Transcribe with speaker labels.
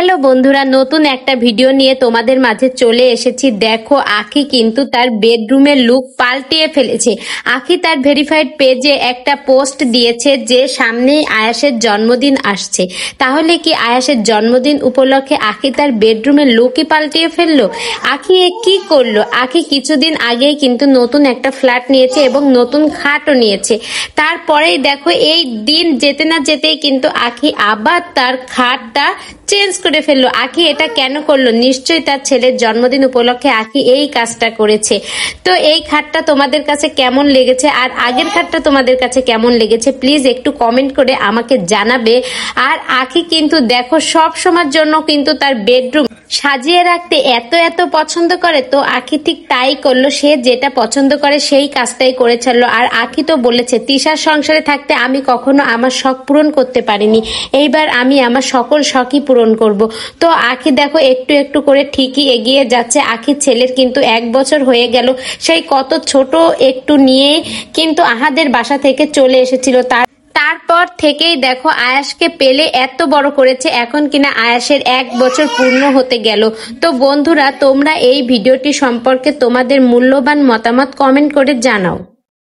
Speaker 1: Hello বন্ধুরা, নতুন একটা ভিডিও নিয়ে তোমাদের মাঝে চলে এসেছি। দেখো, আখি কিন্তু তার বেডরুমের লুক পাল্টিয়ে ফেলেছে। আখি তার ভেরিফাইড পেজে একটা পোস্ট দিয়েছে যে সামনেই আয়াসের জন্মদিন আসছে। তাহলে কি আয়াসের জন্মদিন উপলক্ষে আখি তার বেডরুমের লুকই পাল্টিয়ে ফেললো? আখি কি করলো? আখি কিছুদিন আগেই কিন্তু নতুন একটা ফ্ল্যাট নিয়েছে এবং নতুন খাটও নিয়েছে। তারপরেই দেখো, এই দিন যেতে না যেতেই কিন্তু আখি আবার তার খাটটা চেঞ্জ করে ফেললো। আখি এটা কেন করলো? নিশ্চয়ই তার ছেলের জন্মদিন উপলক্ষে আখি এই কাজটা করেছে। তো এই খাটটা তোমাদের কাছে কেমন লেগেছে, আর আগের খাটটা তোমাদের কাছে কেমন লেগেছে, প্লিজ একটু কমেন্ট করে আমাকে জানাবে। আর আখি কিন্তু দেখো, সব সময়ের জন্য কিন্তু তার বেডরুম সাজিয়ে রাখতে এত এত পছন্দ করে। তো আখি ঠিক তাই করলো, সে যেটা পছন্দ করে সেই কাজটাই করে ছাড়লো। আর আখি তো বলেছে, তিশার সংসারে থাকতে আমি কখনো আমার শখ পূরণ করতে পারিনি, এইবার আমি আমার সকল শখই পূরণ করব। তো আখি দেখো, একটু একটু করে ঠিকই এগিয়ে যাচ্ছে। আখির ছেলের কিন্তু 1 বছর হয়ে গেল, সেই কত ছোট একটু নিয়ে কিন্তু আহাদের বাসা থেকে চলে এসেছিল। তারপর থেকেই দেখো, আয়াসকে পেলে এত বড় করেছে, এখন কিনা আয়াসের 1 বছর পূর্ণ হতে গেল। তো বন্ধুরা, তোমরা এই ভিডিওটি সম্পর্কে তোমাদের মূল্যবান মতামত কমেন্ট করে জানাও।